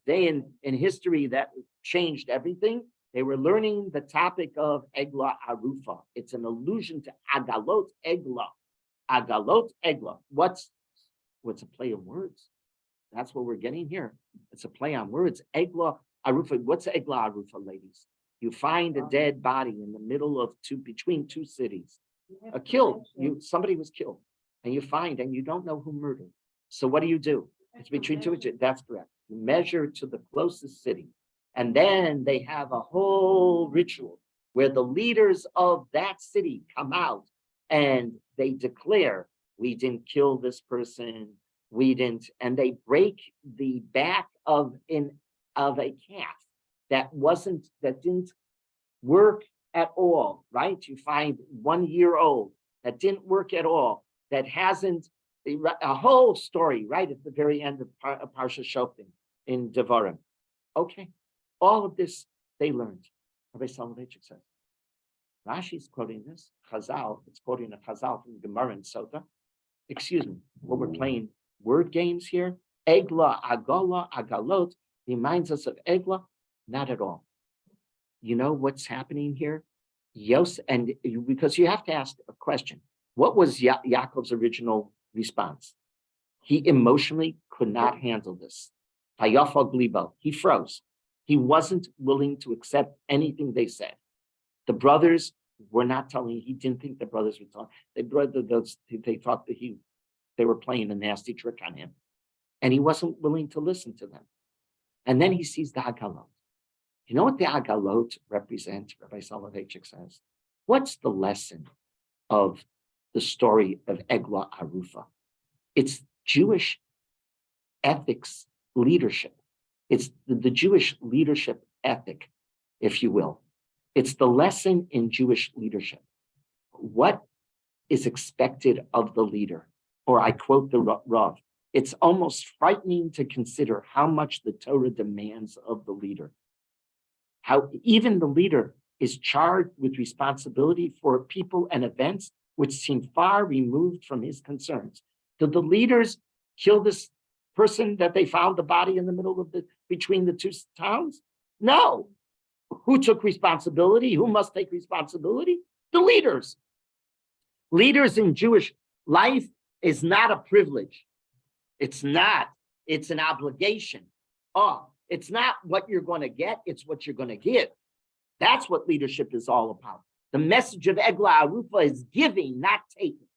day in history that changed everything. They were learning the topic of Egla Arufa. It's an allusion to Agalot Egla. Agalot Egla. What's a play of words? That's what we're getting here. It's a play on words. Egla Arufa. What's Egla Arufa, ladies? You find a dead body in the middle of between two cities. Somebody was killed, and you find, and you don't know who murdered. So what do? It's between two. That's correct. You measure to the closest city, and then they have a whole ritual where the leaders of that city come out and they declare, "We didn't kill this person. We didn't," and they break the back of a calf that didn't work at all, right? You find 1 year old that didn't work at all, that hasn't a whole story right at the very end of Parsha Shoftim in Devarim. Okay, all of this they learned. Rabbi Soloveitchik says. Rashi's quoting this. Chazal, it's quoting a Chazal from Gemara and Sota. Excuse me, what we're playing word games here. Egla, Agola, Agalot reminds us of Egla. Not at all. You know what's happening here? Because you have to ask a question. What was Yaakov's original response? He emotionally could not handle this. He froze. He wasn't willing to accept anything they said. The brothers were not telling. He didn't think the brothers were telling. They thought that they were playing a nasty trick on him, and he wasn't willing to listen to them. And then he sees the Hagalot. You know what the Hagalot represent? Rabbi Soloveitchik says. What's the lesson of the story of Egla Arufa? It's Jewish ethics leadership. It's the Jewish leadership ethic, if you will. It's the lesson in Jewish leadership. What is expected of the leader? Or I quote the Rav, it's almost frightening to consider how much the Torah demands of the leader. How even the leader is charged with responsibility for people and events which seem far removed from his concerns. Did the leaders kill this person that they found the body in the middle of between the two towns? No. Who took responsibility? Who must take responsibility? The leaders. Leaders in Jewish life is not a privilege. It's not. It's an obligation. It's not what you're going to get. It's what you're going to give. That's what leadership is all about. The message of Egla Arufa is giving, not taking.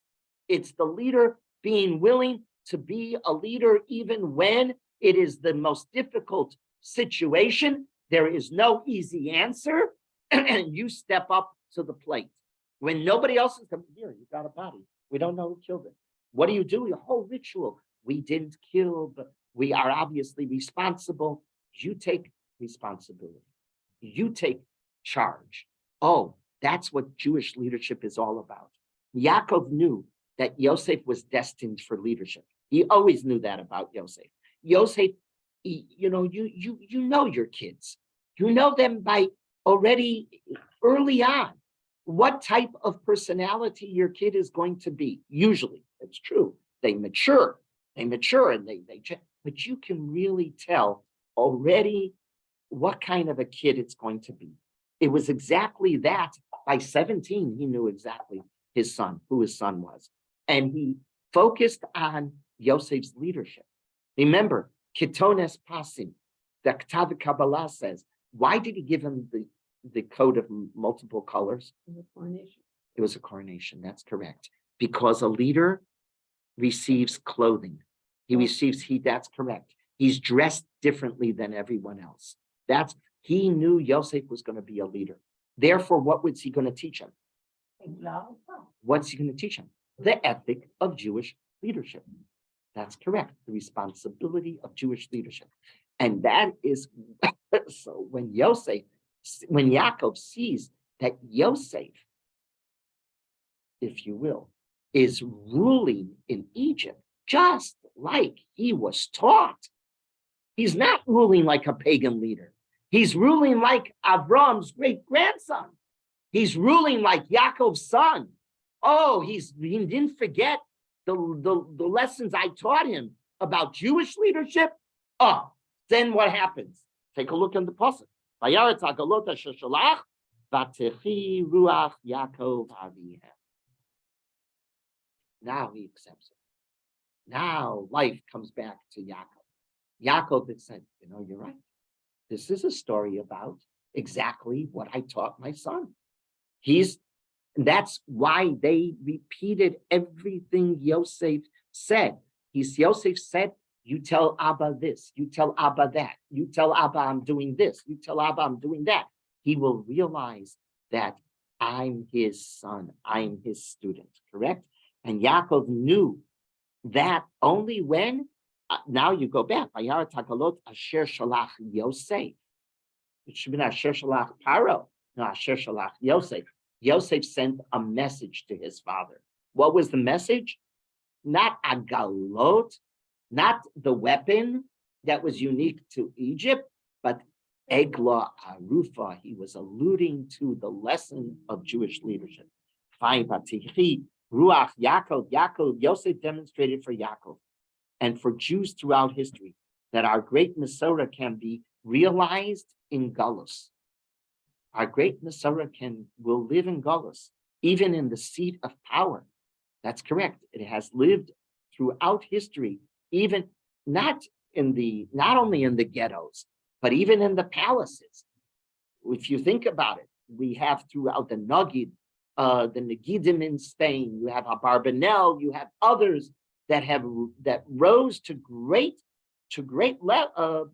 It's the leader being willing to be a leader even when it is the most difficult situation. There is no easy answer, and you step up to the plate. When nobody else is coming, here, you got a body. We don't know who killed it. What do? Your whole ritual. We didn't kill, but we are obviously responsible. You take responsibility. You take charge. That's what Jewish leadership is all about. Yaakov knew that Yosef was destined for leadership. He always knew that about Yosef. Yosef, you know your kids. You know them by already early on. What type of personality your kid is going to be. Usually, it's true. They mature and they change. But you can really tell already what kind of a kid it's going to be. It was exactly that. By 17, he knew exactly who his son was. And he focused on Yosef's leadership. Remember, Ketones Pasim, the Ketav Kabbalah says, why did he give him the coat of multiple colors? It was a coronation, that's correct. Because a leader receives clothing. That's correct. He's dressed differently than everyone else. He knew Yosef was going to be a leader. Therefore, what was he going to teach him? What's he going to teach him? The ethic of Jewish leadership. That's correct. The responsibility of Jewish leadership. And that is, so when Yaakov sees that Yosef, if you will, is ruling in Egypt, just like he was taught. He's not ruling like a pagan leader. He's ruling like Avram's great-grandson. He's ruling like Yaakov's son. He didn't forget the lessons I taught him about Jewish leadership. Then what happens? Take a look in the pasuk. Vayaretz hagalot asher shalach, vatechi ruach Yaakov avihem. Now he accepts it. Now life comes back to Yaakov. Yaakov had said, you're right. This is a story about exactly what I taught my son. That's why they repeated everything Yosef said. Yosef said, you tell Abba this, you tell Abba that, you tell Abba I'm doing this, you tell Abba I'm doing that. He will realize that I'm his son, I'm his student, correct? And Yaakov knew that only when, now you go back, Vayara Takalot Asher Shalach Yosef. It should be Asher Shalach Paro, no, Asher Shalach Yosef. Yosef sent a message to his father. What was the message? Not agalot, not the weapon that was unique to Egypt, but egla arufa. He was alluding to the lesson of Jewish leadership. Ruach Yaakov, Yosef demonstrated for Yaakov and for Jews throughout history that our great Masorah can be realized in Galus. Our great Masorah will live in Galus, even in the seat of power. That's correct. It has lived throughout history, even not only in the ghettos, but even in the palaces. If you think about it, we have throughout the Nagid, the Nagidim in Spain, you have Abarbanel, you have others that rose to great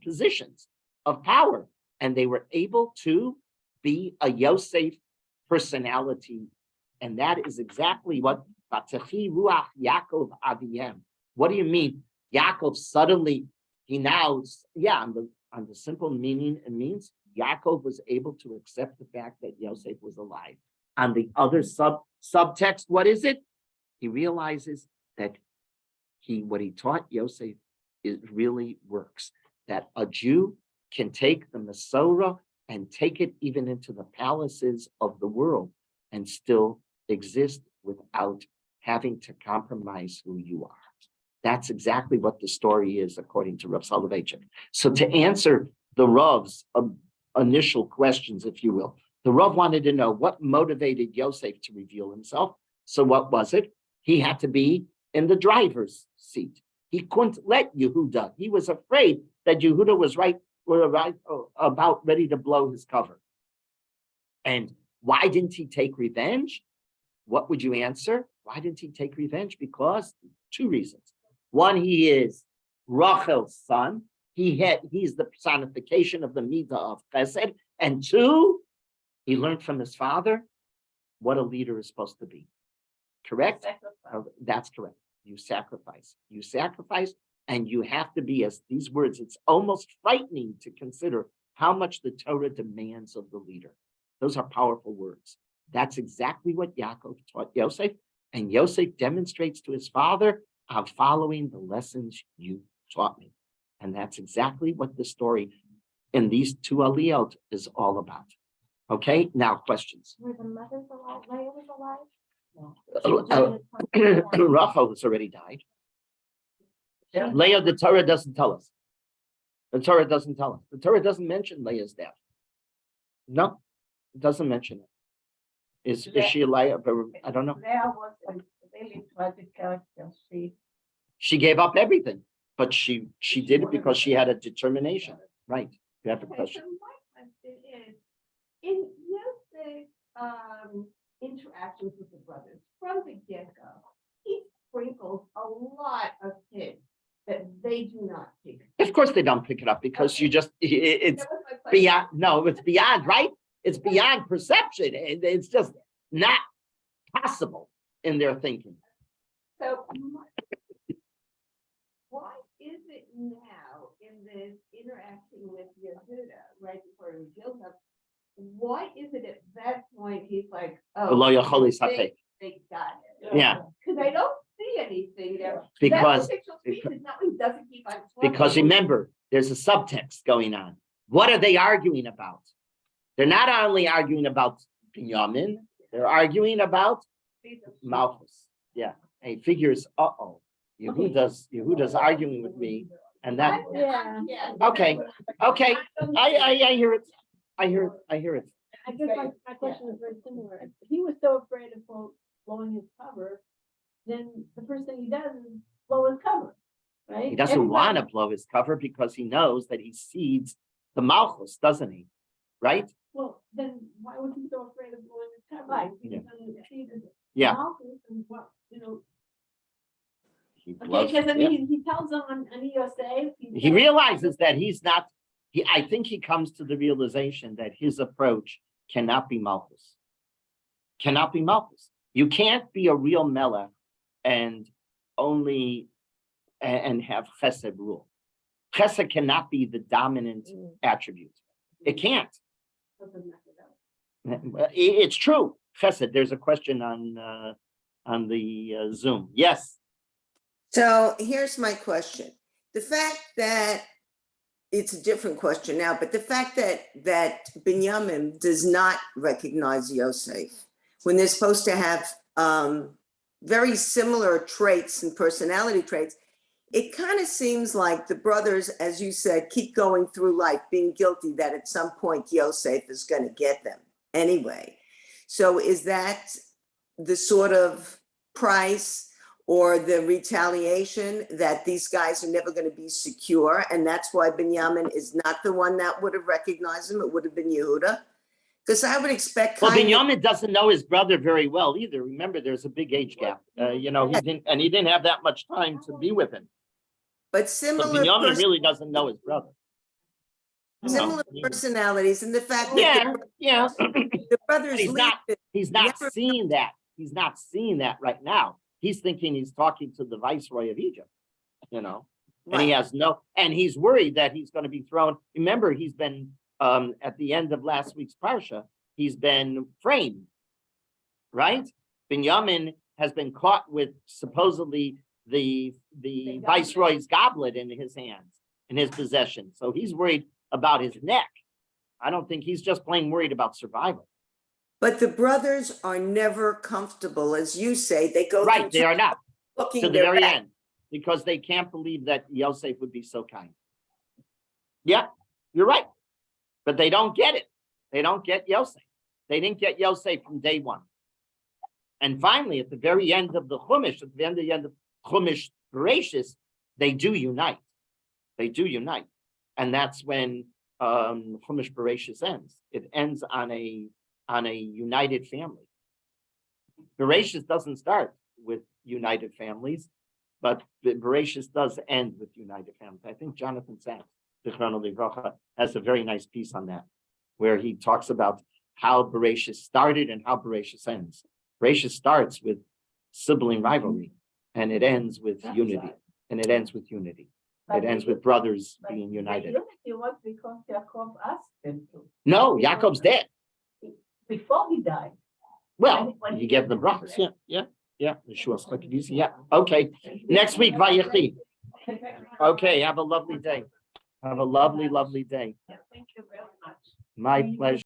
positions of power, and they were able to be a Yosef personality, and that is exactly what Vatachi Ruach Yaakov Aviem. What do you mean? Yaakov suddenly, on the simple meaning, it means Yaakov was able to accept the fact that Yosef was alive. On the other subtext, what is it? He realizes that what he taught Yosef really works. That a Jew can take the Masorah and take it even into the palaces of the world and still exist without having to compromise who you are. That's exactly what the story is, according to Rav Soloveitchik. So to answer the Rav's initial questions, if you will, the Rav wanted to know what motivated Yosef to reveal himself. So what was it? He had to be in the driver's seat. He couldn't let Yehuda. He was afraid that Yehuda was about ready to blow his cover. And why didn't he take revenge? What would you answer? Why didn't he take revenge? Because two reasons. One, he is Rachel's son. He's the personification of the Midah of Chesed. And two, he learned from his father what a leader is supposed to be. Correct? That's correct. You sacrifice, and you have to be, as these words, it's almost frightening to consider how much the Torah demands of the leader. Those are powerful words. That's exactly what Yaakov taught Yosef, and Yosef demonstrates to his father, I'm following the lessons you taught me. And that's exactly what the story in these two aliyot is all about. Okay, now questions. Were the mothers alive? Leah was alive? Rachel has already died. Leah, the Torah doesn't tell us. The Torah doesn't tell us. The Torah doesn't mention Leah's death. No, it doesn't mention it. Is she alive? I don't know. Leah was a really tragic character. She gave up everything, but she did it because she had a determination. Right. You have a question. So my question is, in Yosef's interactions with the brothers from the get-go, he sprinkles a lot of hints that they do not pick. Of course they don't pick it up because you just, it's That was my question. beyond, no, it's beyond, right? It's beyond perception. It's just not possible in their thinking. So why is it now in this interaction with Yehuda, right before he reveals him, why is it at that point he's like, Lo yachol yisapek. they got it? Yeah, Because I don't see anything there. because, That official speech is not what he doesn't keep on. because talking. remember, there's a subtext going on. What are they arguing about? They're not only arguing about Binyamin, they're arguing about Malchus. Yeah, he figures, Yehuda's arguing with me, and that. Yeah. Okay, I hear it. I hear it. I guess my question is very similar. If he was so afraid of blowing his cover, then the first thing he does is blow his cover. right? He doesn't Everybody- want to blow his cover because he knows that he seeds the malchus, doesn't he? Right? Well, then why was he so afraid of blowing his cover? Right. Yeah. He doesn't see the Yeah. mountains and what, He okay, blows, because I yeah. mean, he tells them on EOSA. He realizes that he's not, I think he comes to the realization that his approach cannot be malchus. Cannot be malchus. You can't be a real melech and only and have chesed rule. Chesed cannot be the dominant attribute. It can't. It's true. Chesed. There's a question on the Zoom. Yes. So here's my question. The fact that it's a different question now, but the fact that Binyamin does not recognize Yosef when they're supposed to have very similar traits and personality traits, it kind of seems like the brothers, as you said, keep going through life being guilty that at some point Yosef is going to get them anyway. So is that the sort of price or the retaliation that these guys are never going to be secure? And that's why Binyamin is not the one that would have recognized him. It would have been Yehuda. Because I would expect Well, kind of, Binyamin doesn't know his brother very well either. Remember, there's a big age gap. He didn't have that much time to be with him. but So similar, Binyamin really doesn't know his brother. similar personalities, and the fact that Yeah. the brothers He's not- leave it, He's not Never- seeing that. He's not seeing that right now. He's thinking he's talking to the viceroy of Egypt, and he right. has and he's worried that he's going to be thrown. Remember, he's been, at the end of last week's parsha, he's been framed, right? Binyamin has been caught with supposedly the viceroy's goblet in his hands, in his possession. So he's worried about his neck. I don't think he's just plain worried about survival. But the brothers are never comfortable, as you say. They go Right, they through are not. looking To the their very back. end, because they can't believe that Yosef would be so kind. Yeah, you're right. But they don't get it. They don't get Yosef. They didn't get Yosef from day one. And finally, at the very end of the Chumash, at the end of Chumash Bereshis, they do unite. They do unite. And that's when Chumash Bereshis ends. It ends on a united family. Bereshis doesn't start with united families, but Bereshis does end with united families. I think Jonathan Sachs, Zichrono Livracha, has a very nice piece on that, where he talks about how Bereshis started and how Bereshis ends. Bereshis starts with sibling rivalry, and it ends with unity. It ends with brothers being united. The unity was because Yaakov asked them to. No, Yaakov's dead. Before he died. Well, When he he gave the gave brachas. the- Yeah. Yeshua Chakadisi. Yeah. Okay. Next week, Vayechi. Okay. Have a lovely day. Have a lovely, lovely day. Thank you very much. My pleasure.